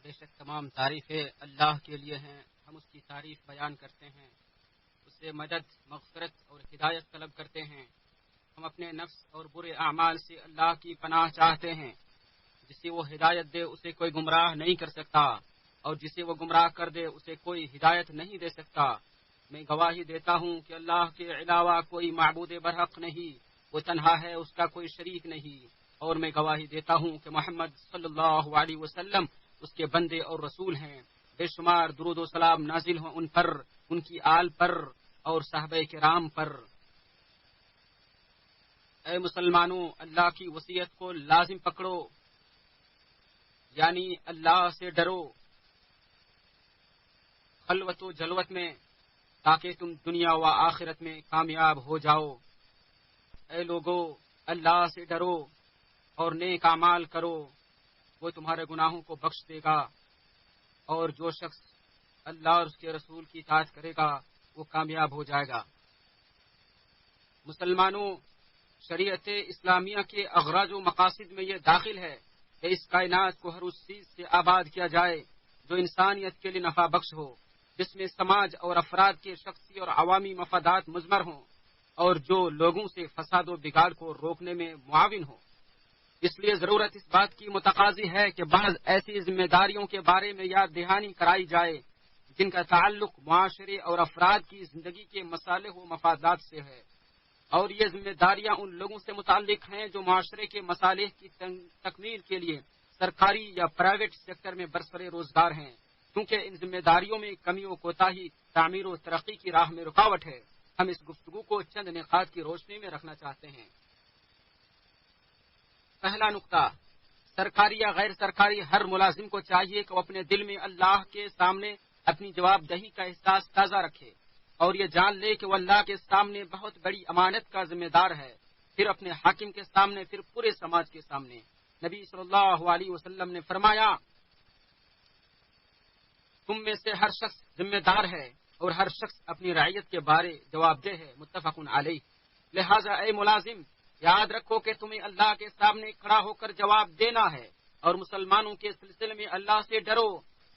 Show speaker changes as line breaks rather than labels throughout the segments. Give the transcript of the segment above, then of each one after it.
بے شک تمام تعریفیں اللہ کے لیے ہیں، ہم اس کی تعریف بیان کرتے ہیں، اس سے مدد، مغفرت اور ہدایت طلب کرتے ہیں۔ ہم اپنے نفس اور برے اعمال سے اللہ کی پناہ چاہتے ہیں۔ جسے وہ ہدایت دے اسے کوئی گمراہ نہیں کر سکتا، اور جسے وہ گمراہ کر دے اسے کوئی ہدایت نہیں دے سکتا۔ میں گواہی دیتا ہوں کہ اللہ کے علاوہ کوئی معبود برحق نہیں، وہ تنہا ہے، اس کا کوئی شریک نہیں، اور میں گواہی دیتا ہوں کہ محمد صلی اللہ علیہ وسلم اس کے بندے اور رسول ہیں۔ بے شمار درود و سلام نازل ہوں ان پر، ان کی آل پر اور صحابہ کرام پر۔ اے مسلمانوں، اللہ کی وصیت کو لازم پکڑو، یعنی اللہ سے ڈرو خلوت و جلوت میں، تاکہ تم دنیا و آخرت میں کامیاب ہو جاؤ۔ اے لوگو، اللہ سے ڈرو اور نیک اعمال کرو، وہ تمہارے گناہوں کو بخش دے گا، اور جو شخص اللہ اور اس کے رسول کی اطاعت کرے گا وہ کامیاب ہو جائے گا۔ مسلمانوں، شریعت اسلامیہ کے اغراض و مقاصد میں یہ داخل ہے کہ اس کائنات کو ہر اس چیز سے آباد کیا جائے جو انسانیت کے لیے نفع بخش ہو، جس میں سماج اور افراد کے شخصی اور عوامی مفادات مضمر ہوں، اور جو لوگوں سے فساد و بگاڑ کو روکنے میں معاون ہو۔ اس لیے ضرورت اس بات کی متقاضی ہے کہ بعض ایسی ذمہ داریوں کے بارے میں یاد دہانی کرائی جائے جن کا تعلق معاشرے اور افراد کی زندگی کے مصالح و مفادات سے ہے، اور یہ ذمہ داریاں ان لوگوں سے متعلق ہیں جو معاشرے کے مصالح کی تکمیل کے لیے سرکاری یا پرائیویٹ سیکٹر میں برسر روزگار ہیں۔ کیونکہ ان ذمہ داریوں میں کمی و کوتاہی تعمیر و ترقی کی راہ میں رکاوٹ ہے، ہم اس گفتگو کو چند نکات کی روشنی میں رکھنا چاہتے ہیں۔ پہلا نقطہ، سرکاری یا غیر سرکاری ہر ملازم کو چاہیے کہ وہ اپنے دل میں اللہ کے سامنے اپنی جواب دہی کا احساس تازہ رکھے، اور یہ جان لے کہ وہ اللہ کے سامنے بہت بڑی امانت کا ذمہ دار ہے، پھر اپنے حاکم کے سامنے، پھر پورے سماج کے سامنے۔ نبی صلی اللہ علیہ وسلم نے فرمایا، تم میں سے ہر شخص ذمہ دار ہے اور ہر شخص اپنی رعیت کے بارے جواب دہ ہے، متفق علیہ۔ لہذا اے ملازم، یاد رکھو کہ تمہیں اللہ کے سامنے کھڑا ہو کر جواب دینا ہے، اور مسلمانوں کے سلسلے میں اللہ سے ڈرو،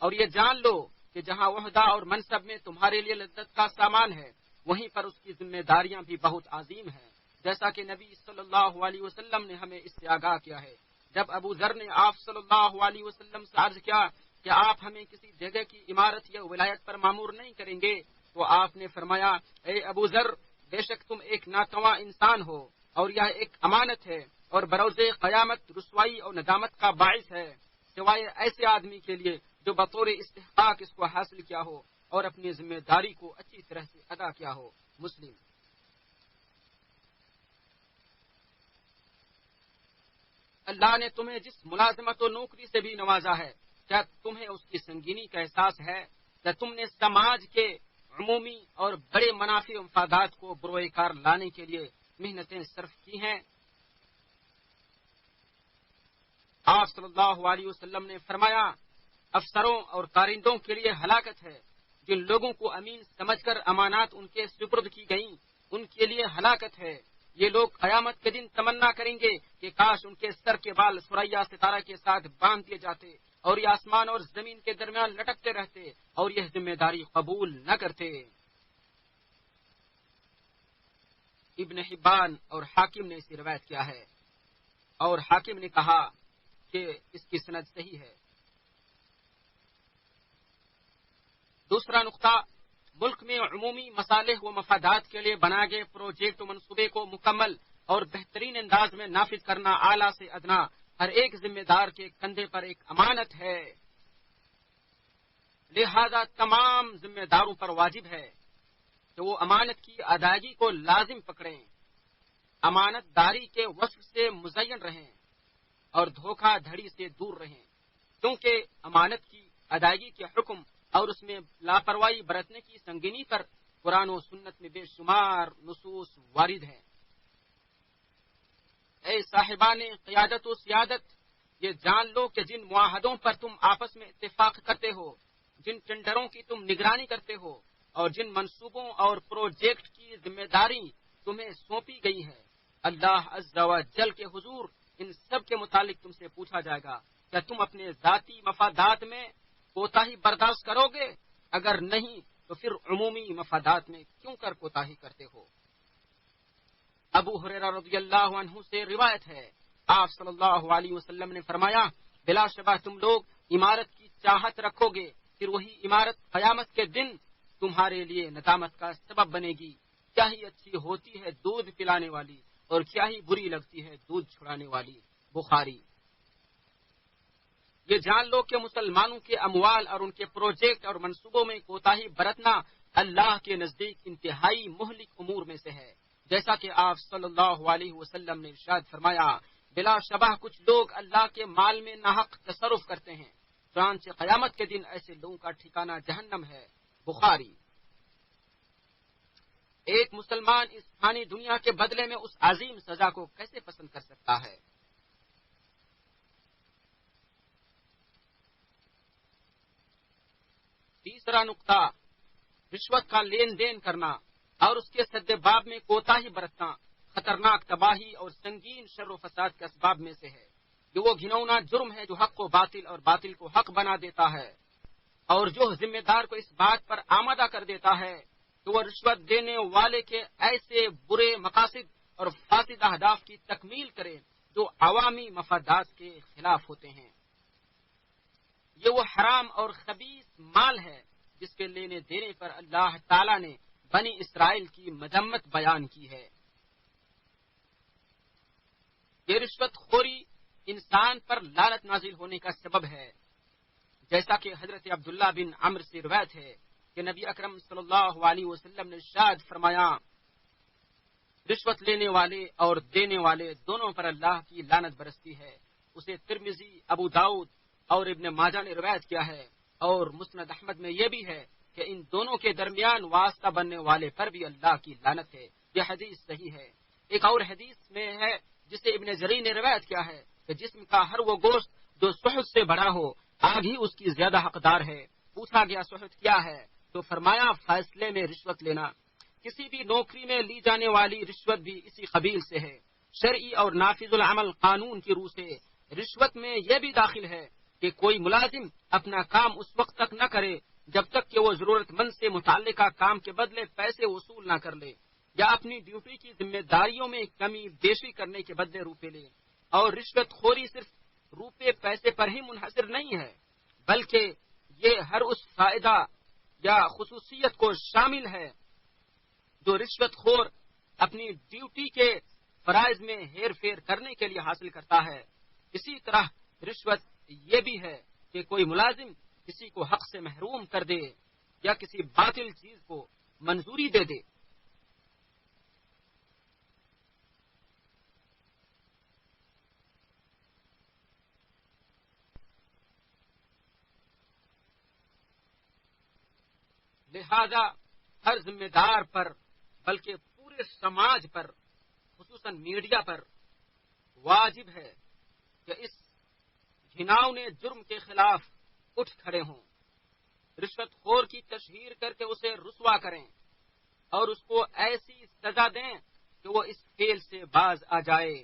اور یہ جان لو کہ جہاں عہدہ اور منصب میں تمہارے لیے لذت کا سامان ہے، وہیں پر اس کی ذمہ داریاں بھی بہت عظیم ہیں، جیسا کہ نبی صلی اللہ علیہ وسلم نے ہمیں اس سے آگاہ کیا ہے۔ جب ابو ذر نے آپ صلی اللہ علیہ وسلم سے عرض کیا کہ آپ ہمیں کسی جگہ کی عمارت یا ولایت پر مامور نہیں کریں گے، تو آپ نے فرمایا، اے ابو ذر، بے شک تم ایک ناتواں انسان ہو، اور یہ ایک امانت ہے، اور بروز قیامت رسوائی اور ندامت کا باعث ہے، سوائے ایسے آدمی کے لیے جو بطور استحقاق اس کو حاصل کیا ہو اور اپنی ذمہ داری کو اچھی طرح سے ادا کیا ہو۔ مسلم۔ اللہ نے تمہیں جس ملازمت و نوکری سے بھی نوازا ہے، کیا تمہیں اس کی سنگینی کا احساس ہے؟ کیا تم نے سماج کے عمومی اور بڑے منافع و مفادات کو بروئے کار لانے کے لیے محنتیں صرف کی ہیں؟ آپ صلی اللہ علیہ وسلم نے فرمایا، افسروں اور کارندوں کے لیے ہلاکت ہے، جن لوگوں کو امین سمجھ کر امانات ان کے سپرد کی گئیں، ان کے لیے ہلاکت ہے۔ یہ لوگ قیامت کے دن تمنا کریں گے کہ کاش ان کے سر کے بال ثریا ستارہ کے ساتھ باندھ دیے جاتے، اور یہ آسمان اور زمین کے درمیان لٹکتے رہتے، اور یہ ذمہ داری قبول نہ کرتے۔ ابن حبان اور حاکم نے اسے روایت کیا ہے، اور حاکم نے کہا کہ اس کی سند صحیح ہے۔ دوسرا نقطہ، ملک میں عمومی مصالح و مفادات کے لیے بنائے گئے پروجیکٹ و منصوبے کو مکمل اور بہترین انداز میں نافذ کرنا اعلیٰ سے ادنا ہر ایک ذمہ دار کے کندھے پر ایک امانت ہے۔ لہذا تمام ذمہ داروں پر واجب ہے کہ وہ امانت کی ادائیگی کو لازم پکڑیں، امانت داری کے وصف سے مزین رہیں، اور دھوکہ دھڑی سے دور رہیں، کیونکہ امانت کی ادائیگی کے حکم اور اس میں لاپرواہی برتنے کی سنگینی پر قرآن و سنت میں بے شمار نصوص وارد ہیں۔ اے صاحبان قیادت و سیادت، یہ جان لو کہ جن معاہدوں پر تم آپس میں اتفاق کرتے ہو، جن ٹینڈروں کی تم نگرانی کرتے ہو، اور جن منصوبوں اور پروجیکٹ کی ذمہ داری تمہیں سونپی گئی ہے، اللہ عز و جل کے حضور ان سب کے متعلق تم سے پوچھا جائے گا۔ کیا تم اپنے ذاتی مفادات میں کوتاہی برداشت کرو گے؟ اگر نہیں تو پھر عمومی مفادات میں کیوں کر کوتاہی کرتے ہو؟ ابو ہریرہ رضی اللہ عنہ سے روایت ہے، آپ صلی اللہ علیہ وسلم نے فرمایا، بلا شبہ تم لوگ عمارت کی چاہت رکھو گے، پھر وہی عمارت قیامت کے دن تمہارے لیے ندامت کا سبب بنے گی۔ کیا ہی اچھی ہوتی ہے دودھ پلانے والی، اور کیا ہی بری لگتی ہے دودھ چھڑانے والی۔ بخاری۔ یہ جان لو کہ مسلمانوں کے اموال اور ان کے پروجیکٹ اور منصوبوں میں کوتاہی برتنا اللہ کے نزدیک انتہائی مہلک امور میں سے ہے، جیسا کہ آپ صلی اللہ علیہ وسلم نے ارشاد فرمایا، بلا شبہ کچھ لوگ اللہ کے مال میں ناحق تصرف کرتے ہیں، چنانچہ قیامت کے دن ایسے لوگوں کا ٹھکانہ جہنم ہے۔ بخاری۔ ایک مسلمان اس فانی دنیا کے بدلے میں اس عظیم سزا کو کیسے پسند کر سکتا ہے؟ تیسرا نقطہ، رشوت کا لین دین کرنا اور اس کے سد باب میں کوتاہی برتنا خطرناک تباہی اور سنگین شر و فساد کے اسباب میں سے ہے۔ یہ وہ گھنونا جرم ہے جو حق کو باطل اور باطل کو حق بنا دیتا ہے، اور جو ذمہ دار کو اس بات پر آمادہ کر دیتا ہے کہ وہ رشوت دینے والے کے ایسے برے مقاصد اور فاسد اہداف کی تکمیل کرے جو عوامی مفادات کے خلاف ہوتے ہیں۔ یہ وہ حرام اور خبیث مال ہے جس کے لینے دینے پر اللہ تعالی نے بنی اسرائیل کی مذمت بیان کی ہے۔ یہ رشوت خوری انسان پر لعنت نازل ہونے کا سبب ہے، جیسا کہ حضرت عبداللہ بن عمرو سے روایت ہے کہ نبی اکرم صلی اللہ علیہ وسلم نے ارشاد فرمایا، رشوت لینے والے اور دینے والے دونوں پر اللہ کی لعنت برستی ہے۔ اسے ترمذی، ابو داؤد اور ابن ماجہ نے روایت کیا ہے، اور مسند احمد میں یہ بھی ہے کہ ان دونوں کے درمیان واسطہ بننے والے پر بھی اللہ کی لعنت ہے۔ یہ حدیث صحیح ہے۔ ایک اور حدیث میں ہے جسے ابن جری نے روایت کیا ہے کہ جسم کا ہر وہ گوشت جو صحت سے بڑا ہو، آگ ہی اس کی زیادہ حقدار ہے۔ پوچھا گیا صحت کیا ہے؟ تو فرمایا فیصلے میں رشوت لینا۔ کسی بھی نوکری میں لی جانے والی رشوت بھی اسی قبیل سے ہے۔ شرعی اور نافذ العمل قانون کی روح سے رشوت میں یہ بھی داخل ہے کہ کوئی ملازم اپنا کام اس وقت تک نہ کرے جب تک کہ وہ ضرورت مند سے متعلقہ کام کے بدلے پیسے وصول نہ کر لے، یا اپنی ڈیوٹی کی ذمہ داریوں میں کمی بیشی کرنے کے بدلے روپے لے۔ اور رشوت خوری صرف روپے پیسے پر ہی منحصر نہیں ہے، بلکہ یہ ہر اس فائدہ یا خصوصیت کو شامل ہے جو رشوت خور اپنی ڈیوٹی کے فرائض میں ہیر پھیر کرنے کے لیے حاصل کرتا ہے۔ اسی طرح رشوت یہ بھی ہے کہ کوئی ملازم کسی کو حق سے محروم کر دے یا کسی باطل چیز کو منظوری دے دے۔ لہذا ہر ذمہ دار پر، بلکہ پورے سماج پر، خصوصاً میڈیا پر واجب ہے کہ اس گھناؤنے جرم کے خلاف اٹھ کھڑے ہوں، رشوت خور کی تشہیر کر کے اسے رسوا کریں اور اس کو ایسی سزا دیں کہ وہ اس فعل سے باز آ جائے۔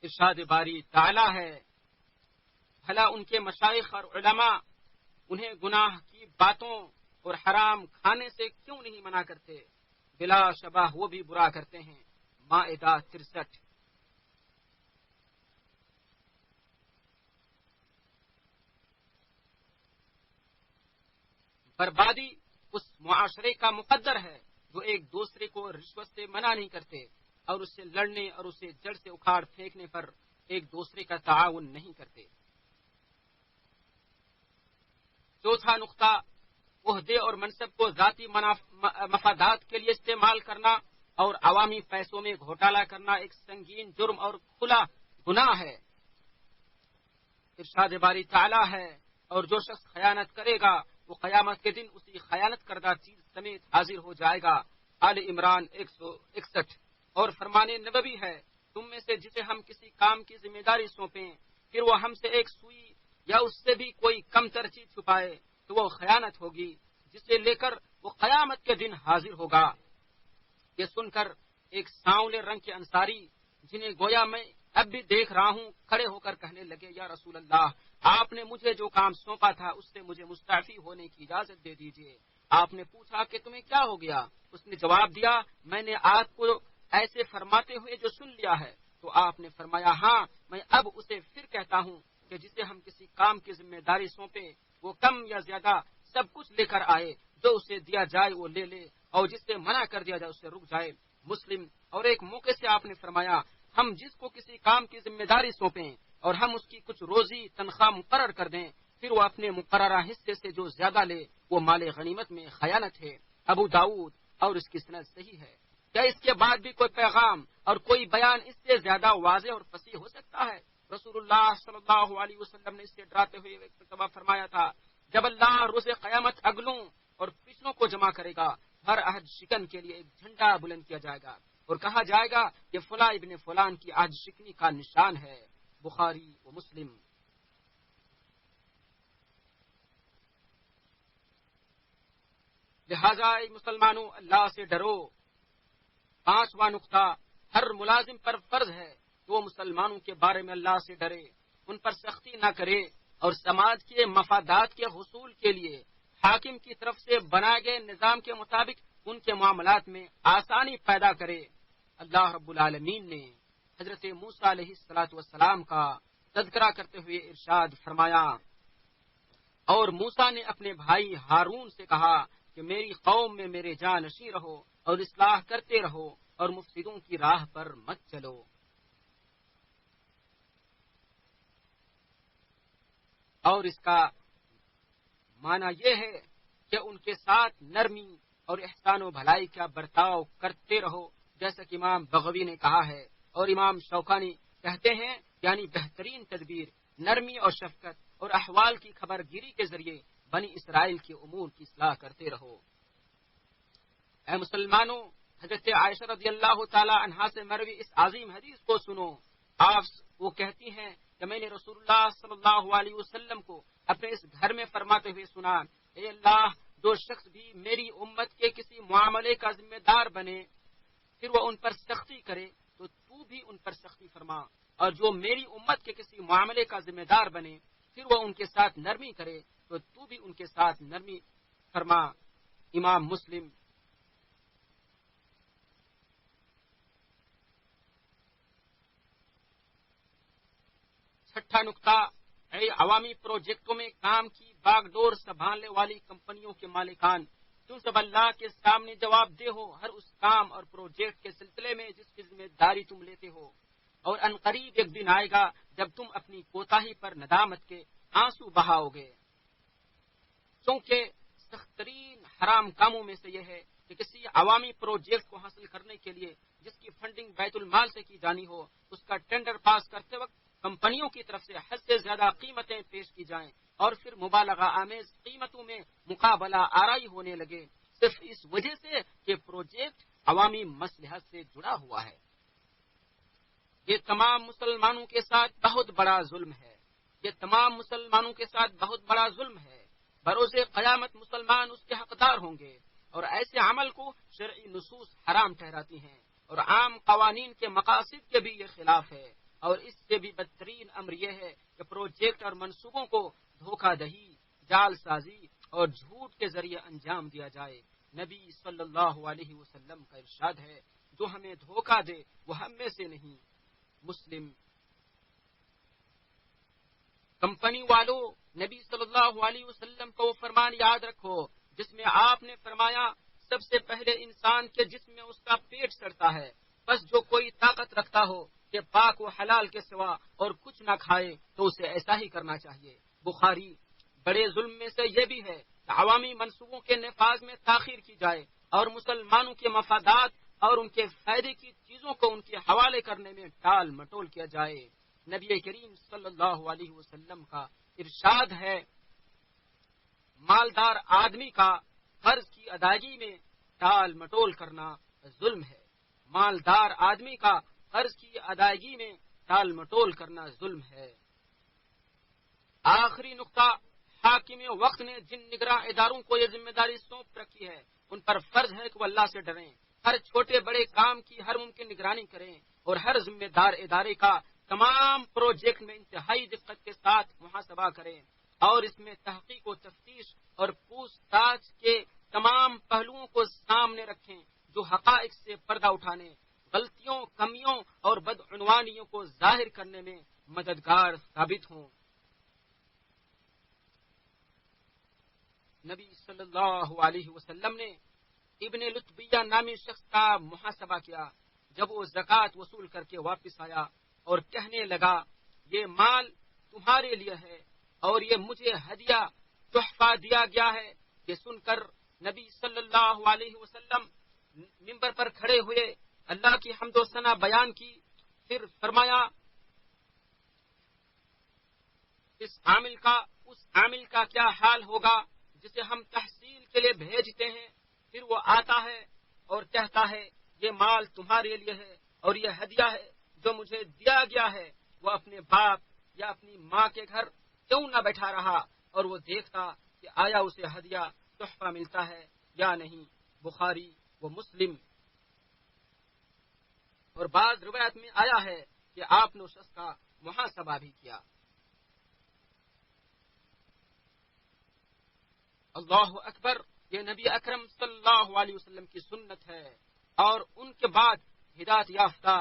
ارشاد باری تعالی ہے، بھلا ان کے مشائخ اور علماء انہیں گناہ کی باتوں اور حرام کھانے سے کیوں نہیں منع کرتے؟ بلا شبہ وہ بھی برا کرتے ہیں۔ مائدہ 63۔ بربادی اس معاشرے کا مقدر ہے جو ایک دوسرے کو رشوت سے منع نہیں کرتے اور اس سے لڑنے اور اسے جڑ سے اکھاڑ پھینکنے پر ایک دوسرے کا تعاون نہیں کرتے۔ چوتھا نقطہ، عہدے اور منصب کو ذاتی مفادات کے لیے استعمال کرنا اور عوامی پیسوں میں گھوٹالہ کرنا ایک سنگین جرم اور کھلا گناہ ہے۔ ارشاد باری تعالی ہے، اور جو شخص خیانت کرے گا وہ قیامت کے دن اسی خیانت کردہ چیز سمیت حاضر ہو جائے گا۔ آل عمران 161۔ اور فرمان نبوی ہے، تم میں سے جسے ہم کسی کام کی ذمہ داری سونپیں، پھر وہ ہم سے ایک سوئی یا اس سے بھی کوئی کم تر چیز چھپائے تو وہ خیانت ہوگی، جسے لے کر وہ قیامت کے دن حاضر ہوگا۔ یہ سن کر ایک سانولے رنگ کے انصاری، جنہیں گویا میں اب بھی دیکھ رہا ہوں، کھڑے ہو کر کہنے لگے، یا رسول اللہ، آپ نے مجھے جو کام سونپا تھا اس سے مجھے مستعفی ہونے کی اجازت دے دیجیے۔ آپ نے پوچھا کہ تمہیں کیا ہو گیا؟ اس نے جواب دیا، میں نے آپ کو ایسے فرماتے ہوئے جو سن لیا ہے۔ تو آپ نے فرمایا، ہاں، میں اب اسے پھر کہتا ہوں کہ جسے ہم کسی کام کی ذمہ داری سونپیں وہ کم یا زیادہ سب کچھ لے کر آئے، جو اسے دیا جائے وہ لے لے، اور جس سے منع کر دیا جائے اس سے رک جائے۔ مسلم۔ اور ایک موقع سے آپ نے فرمایا، ہم جس کو کسی کام کی ذمہ داری سونپیں اور ہم اس کی کچھ روزی تنخواہ مقرر کر دیں، پھر وہ اپنے مقررہ حصے سے جو زیادہ لے وہ مال غنیمت میں خیانت ہے۔ ابو داؤد، اور اس کی سند صحیح ہے۔ کیا اس کے بعد بھی کوئی پیغام اور کوئی بیان اس سے زیادہ واضح اور فصیح ہو سکتا ہے؟ رسول اللہ صلی اللہ علیہ وسلم نے اس سے ڈراتے ہوئے ایک مرتبہ فرمایا تھا، جب اللہ روز قیامت اگلوں اور پچھلوں کو جمع کرے گا، ہر عہد شکن کے لیے ایک جھنڈا بلند کیا جائے گا اور کہا جائے گا کہ فلاں ابن فلان کی عہد شکنی کا نشان ہے۔ بخاری و مسلم۔ لہذا مسلمانوں، اللہ سے ڈرو۔ پانچواں نقطہ، ہر ملازم پر فرض ہے کہ وہ مسلمانوں کے بارے میں اللہ سے ڈرے، ان پر سختی نہ کرے اور سماج کے مفادات کے حصول کے لیے حاکم کی طرف سے بنائے گئے نظام کے مطابق ان کے معاملات میں آسانی پیدا کرے۔ اللہ رب العالمین نے حضرت موسیٰ علیہ السلام کا تذکرہ کرتے ہوئے ارشاد فرمایا، اور موسیٰ نے اپنے بھائی ہارون سے کہا کہ میری قوم میں میرے جانشین رہو اور اصلاح کرتے رہو اور مفسدوں کی راہ پر مت چلو۔ اور اس کا معنی یہ ہے کہ ان کے ساتھ نرمی اور احسان و بھلائی کا برتاؤ کرتے رہو، جیسا کہ امام بغوی نے کہا ہے، اور امام شوکانی کہتے ہیں یعنی بہترین تدبیر نرمی اور شفقت اور احوال کی خبر گیری کے ذریعے بنی اسرائیل کے امور کی اصلاح کرتے رہو۔ اے مسلمانوں، حضرت عائشہ رضی اللہ تعالی عنہا سے مروی اس عظیم حدیث کو سنو۔ آپ وہ کہتی ہیں کہ میں نے رسول اللہ صلی اللہ علیہ وسلم کو اپنے اس گھر میں فرماتے ہوئے سنا، اے اللہ، جو شخص بھی میری امت کے کسی معاملے کا ذمہ دار بنے پھر وہ ان پر سختی کرے تو تو بھی ان پر سختی فرما، اور جو میری امت کے کسی معاملے کا ذمہ دار بنے پھر وہ ان کے ساتھ نرمی کرے تو تو بھی ان کے ساتھ نرمی فرما۔ امام مسلم۔ چھٹا نقطہ، اے عوامی پروجیکٹوں میں کام کی باغ ڈور سنبھالنے والی کمپنیوں کے مالکان، تم سب اللہ کے سامنے جواب دہ ہو ہر اس کام اور پروجیکٹ کے سلسلے میں جس کی ذمہ داری تم لیتے ہو، اور عنقریب ایک دن آئے گا جب تم اپنی کوتاہی پر ندامت کے آنسو بہاؤ گے۔ کیونکہ سخت ترین حرام کاموں میں سے یہ ہے کہ کسی عوامی پروجیکٹ کو حاصل کرنے کے لیے جس کی فنڈنگ بیت المال سے کی جانی ہو، اس کا ٹینڈر پاس کرتے وقت کمپنیوں کی طرف سے حد سے زیادہ قیمتیں پیش کی جائیں اور پھر مبالغہ آمیز قیمتوں میں مقابلہ آرائی ہونے لگے، صرف اس وجہ سے کہ پروجیکٹ عوامی مصلحت سے جڑا ہوا ہے۔ یہ تمام مسلمانوں کے ساتھ بہت بڑا ظلم ہے، یہ تمام مسلمانوں کے ساتھ بہت بڑا ظلم ہے۔ بروز قیامت مسلمان اس کے حقدار ہوں گے، اور ایسے عمل کو شرعی نصوص حرام ٹھہراتی ہیں، اور عام قوانین کے مقاصد کے بھی یہ خلاف ہے۔ اور اس سے بھی بدترین امر یہ ہے کہ پروجیکٹ اور منصوبوں کو دھوکہ دہی، جال سازی اور جھوٹ کے ذریعے انجام دیا جائے۔ نبی صلی اللہ علیہ وسلم کا ارشاد ہے، جو ہمیں دھوکہ دے وہ ہم میں سے نہیں۔ مسلم۔ کمپنی والوں، نبی صلی اللہ علیہ وسلم کو وہ فرمان یاد رکھو جس میں آپ نے فرمایا، سب سے پہلے انسان کے جسم میں اس کا پیٹ سڑتا ہے، بس جو کوئی طاقت رکھتا ہو کہ پاک و حلال کے سوا اور کچھ نہ کھائے تو اسے ایسا ہی کرنا چاہیے۔ بخاری۔ بڑے ظلم میں سے یہ بھی ہے کہ عوامی منصوبوں کے نفاذ میں تاخیر کی جائے اور مسلمانوں کے مفادات اور ان کے فائدے کی چیزوں کو ان کے حوالے کرنے میں ٹال مٹول کیا جائے۔ نبی کریم صلی اللہ علیہ وسلم کا ارشاد ہے، مالدار آدمی کا قرض کی ادائیگی میں ٹال مٹول کرنا ظلم ہے۔ مالدار آدمی کا قرض کی ادائیگی میں ٹال مٹول کرنا ظلم ہے۔ آخری نقطہ، حاکم وقت نے جن نگراں اداروں کو یہ ذمہ داری سونپ رکھی ہے ان پر فرض ہے کہ وہ اللہ سے ڈریں، ہر چھوٹے بڑے کام کی ہر ممکن نگرانی کریں اور ہر ذمہ دار ادارے کا تمام پروجیکٹ میں انتہائی دقت کے ساتھ محاسبہ کریں اور اس میں تحقیق و تفتیش اور پوچھ تاچھ کے تمام پہلوؤں کو سامنے رکھیں جو حقائق سے پردہ اٹھانے، غلطیوں، کمیوں اور بدعنوانیوں کو ظاہر کرنے میں مددگار ثابت ہوں۔ نبی صلی اللہ علیہ وسلم نے ابن لطبیہ نامی شخص کا محاسبہ کیا جب وہ زکوٰۃ وصول کر کے واپس آیا اور کہنے لگا یہ مال تمہارے لیے ہے اور یہ مجھے ہدیہ تحفہ دیا گیا ہے۔ یہ سن کر نبی صلی اللہ علیہ وسلم منبر پر کھڑے ہوئے، اللہ کی حمد و ثنا بیان کی، پھر فرمایا اس عامل کا کیا حال ہوگا جسے ہم تحصیل کے لیے بھیجتے ہیں، پھر وہ آتا ہے اور کہتا ہے یہ مال تمہارے لیے ہے اور یہ ہدیہ ہے جو مجھے دیا گیا ہے۔ وہ اپنے باپ یا اپنی ماں کے گھر کیوں نہ بیٹھا رہا اور وہ دیکھتا کہ آیا اسے ہدیہ تحفہ ملتا ہے یا نہیں۔ بخاری و مسلم۔ اور بعض روایت میں آیا ہے کہ آپ نے اس شخص کا محاسبہ بھی کیا۔ اللہ اکبر، یہ نبی اکرم صلی اللہ علیہ وسلم کی سنت ہے اور ان کے بعد ہدایت یافتہ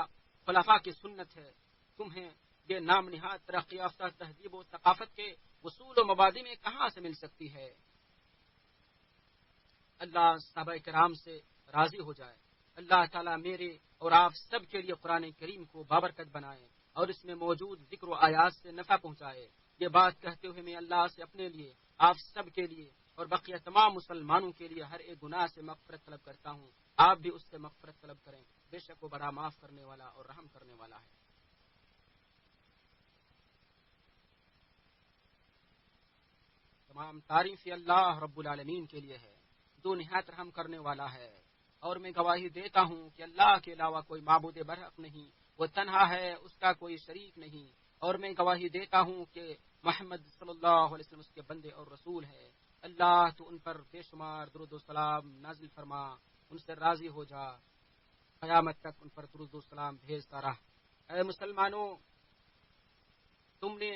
خلفاء کی سنت ہے۔ تمہیں یہ نام نہاد ترقی یافتہ تہذیب و ثقافت کے اصول و مبادی میں کہاں سے مل سکتی ہے؟ اللہ صحابہ کرام سے راضی ہو جائے۔ اللہ تعالیٰ میرے اور آپ سب کے لیے قرآن کریم کو بابرکت بنائے اور اس میں موجود ذکر و آیات سے نفع پہنچائے۔ یہ بات کہتے ہوئے میں اللہ سے اپنے لیے، آپ سب کے لیے اور بقیہ تمام مسلمانوں کے لیے ہر ایک گناہ سے مغفرت طلب کرتا ہوں۔ آپ بھی اس سے مغفرت طلب کریں، بے شک وہ بڑا معاف کرنے والا اور رحم کرنے والا ہے۔ تمام تعریف اللہ رب العالمین کے لیے ہے جو نہایت رحم کرنے والا ہے، اور میں گواہی دیتا ہوں کہ اللہ کے علاوہ کوئی معبود برحق نہیں، وہ تنہا ہے، اس کا کوئی شریک نہیں، اور میں گواہی دیتا ہوں کہ محمد صلی اللہ علیہ وسلم اس کے بندے اور رسول ہے۔ اللہ تو ان پر بے شمار درود و سلام نازل فرما، ان سے راضی ہو جا، قیامت تک ان پر درود و سلام بھیجتا رہ۔ اے مسلمانوں، تم نے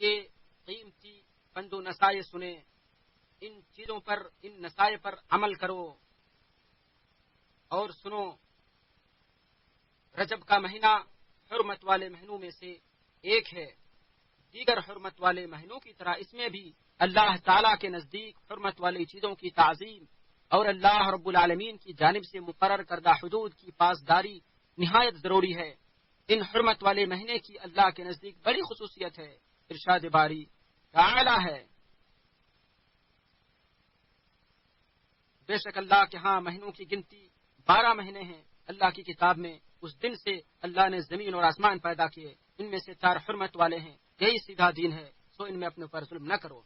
یہ قیمتی پند و نصائح سنے، ان چیزوں پر، ان نصائح پر عمل کرو اور سنو۔ رجب کا مہینہ حرمت والے مہینوں میں سے ایک ہے۔ دیگر حرمت والے مہینوں کی طرح اس میں بھی اللہ تعالیٰ کے نزدیک حرمت والی چیزوں کی تعظیم اور اللہ رب العالمین کی جانب سے مقرر کردہ حدود کی پاسداری نہایت ضروری ہے۔ ان حرمت والے مہینے کی اللہ کے نزدیک بڑی خصوصیت ہے۔ ارشاد باری تعالی ہے، بے شک اللہ کے ہاں مہینوں کی گنتی 12 مہینے ہیں۔ اللہ کی کتاب میں اس دن سے اللہ نے زمین اور آسمان پیدا کیے، ان میں سے 4 حرمت والے ہیں، یہی سیدھا دین ہے، سو ان میں اپنے پر ظلم نہ کرو۔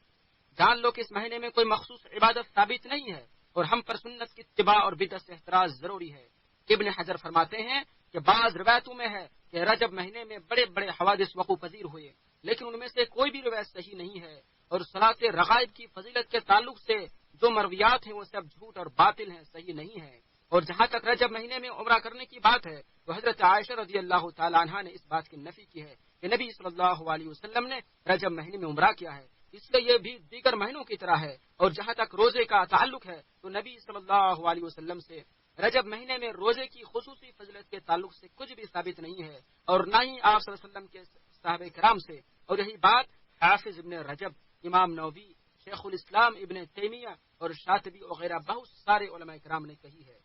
جان لو کہ اس مہینے میں کوئی مخصوص عبادت ثابت نہیں ہے اور ہم پر سنت کی اتباع اور بدعت سے احتراز ضروری ہے۔ ابن حجر فرماتے ہیں کہ بعض روایتوں میں ہے کہ رجب مہینے میں بڑے بڑے حوادث وقوع پذیر ہوئے، لیکن ان میں سے کوئی بھی روایت صحیح نہیں ہے، اور صلاۃ رغائب کی فضیلت کے تعلق سے جو مرویات ہیں وہ سب جھوٹ اور باطل ہیں، صحیح نہیں ہے۔ اور جہاں تک رجب مہینے میں عمرہ کرنے کی بات ہے تو حضرت عائشہ رضی اللہ تعالی عنہا نے اس بات کی نفی کی ہے کہ نبی صلی اللہ علیہ وسلم نے رجب مہینے میں عمرہ کیا ہے، اس لیے یہ بھی دیگر مہینوں کی طرح ہے۔ اور جہاں تک روزے کا تعلق ہے تو نبی صلی اللہ علیہ وسلم سے رجب مہینے میں روزے کی خصوصی فضیلت کے تعلق سے کچھ بھی ثابت نہیں ہے، اور نہ ہی آپ صلی اللہ علیہ وسلم کے صحابہ کرام سے۔ اور یہی بات حافظ ابن رجب، امام نووی، شیخ الاسلام ابن تیمیہ اور شاطبی وغیرہ بہت سارے علماء کرام نے کہی ہے۔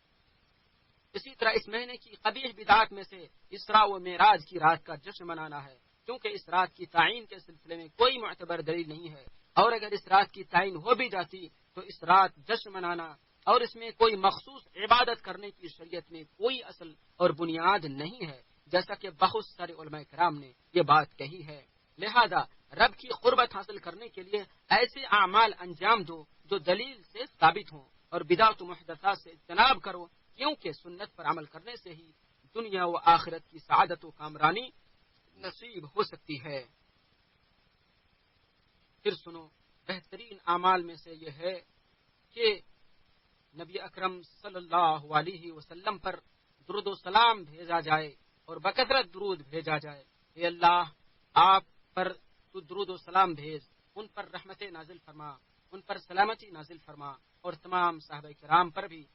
اسی طرح اس مہینے کی قبیح بدعات میں سے اسراء و معراج کی رات کا جشن منانا ہے، کیونکہ اس رات کی تعین کے سلسلے میں کوئی معتبر دلیل نہیں ہے، اور اگر اس رات کی تعین ہو بھی جاتی تو اس رات جشن منانا اور اس میں کوئی مخصوص عبادت کرنے کی شریعت میں کوئی اصل اور بنیاد نہیں ہے، جیسا کہ بہت سارے علماء کرام نے یہ بات کہی ہے۔ لہذا رب کی قربت حاصل کرنے کے لیے ایسے اعمال انجام دو جو دلیل سے ثابت ہوں، اور بدعت و محدثات سے اجتناب کرو، کیونکہ سنت پر عمل کرنے سے ہی دنیا و آخرت کی سعادت و کامرانی نصیب ہو سکتی ہے۔ پھر سنو، بہترین اعمال میں سے یہ ہے کہ نبی اکرم صلی اللہ علیہ وسلم پر درود و سلام بھیجا جائے اور بکثرت درود بھیجا جائے۔ اے اللہ آپ پر تو درود و سلام بھیج، ان پر رحمت نازل فرما، ان پر سلامتی نازل فرما، اور تمام صحابہ کرام پر بھی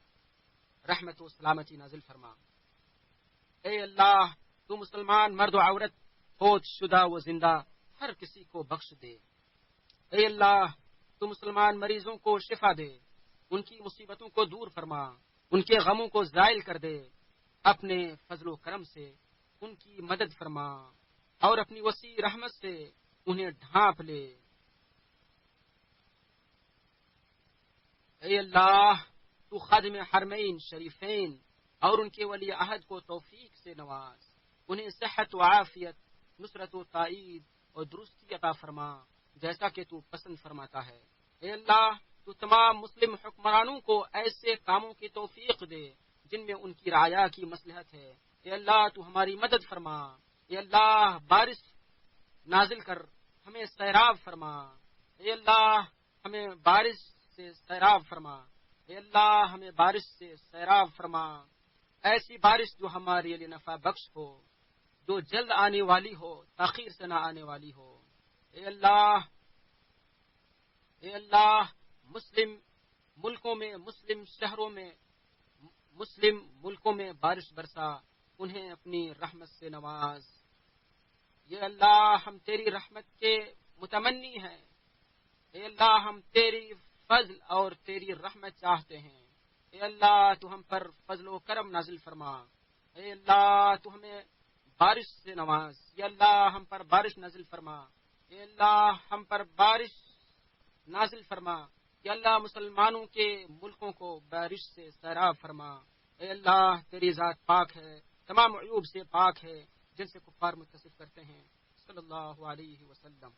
رحمت و سلامتی نازل فرما۔ اے اللہ تو مسلمان مرد و عورت، فوت شدہ و زندہ ہر کسی کو بخش دے۔ اے اللہ تو مسلمان مریضوں کو شفا دے، ان کی مصیبتوں کو دور فرما، ان کے غموں کو زائل کر دے، اپنے فضل و کرم سے ان کی مدد فرما اور اپنی وسیع رحمت سے انہیں ڈھانپ لے۔ اے اللہ تو خادم حرمین شریفین اور ان کے ولی عہد کو توفیق سے نواز، انہیں صحت و عافیت، نصرت و تائید اور درستی عطا فرما جیسا کہ تو پسند فرماتا ہے۔ اے اللہ تو تمام مسلم حکمرانوں کو ایسے کاموں کی توفیق دے جن میں ان کی رعایا کی مصلحت ہے۔ اے اللہ تو ہماری مدد فرما۔ اے اللہ بارش نازل کر ہمیں سیراب فرما۔ اے اللہ ہمیں بارش سے سیراب فرما۔ اے اللہ ہمیں بارش سے سیراب فرما، ایسی بارش جو ہمارے لیے نفع بخش ہو، جو جلد آنے والی ہو، تاخیر سے نہ آنے والی ہو۔ اے اللہ مسلم ملکوں میں، مسلم شہروں میں، مسلم ملکوں میں بارش برسا، انہیں اپنی رحمت سے نواز۔ یہ اللہ ہم تیری رحمت کے متمنی ہیں۔ اے اللہ ہم تیری فضل اور تیری رحمت چاہتے ہیں۔ اے اللہ تو ہم پر فضل و کرم نازل فرما۔ اے اللہ تو ہمیں بارش سے نواز۔ یا اللہ ہم پر بارش نازل فرما۔ اے اللہ ہم پر بارش نازل فرما۔ یا اللہ مسلمانوں کے ملکوں کو بارش سے سیراب فرما۔ اے اللہ تیری ذات پاک ہے، تمام عیوب سے پاک ہے جن سے کفار متصف کرتے ہیں۔ صلی اللہ علیہ وسلم۔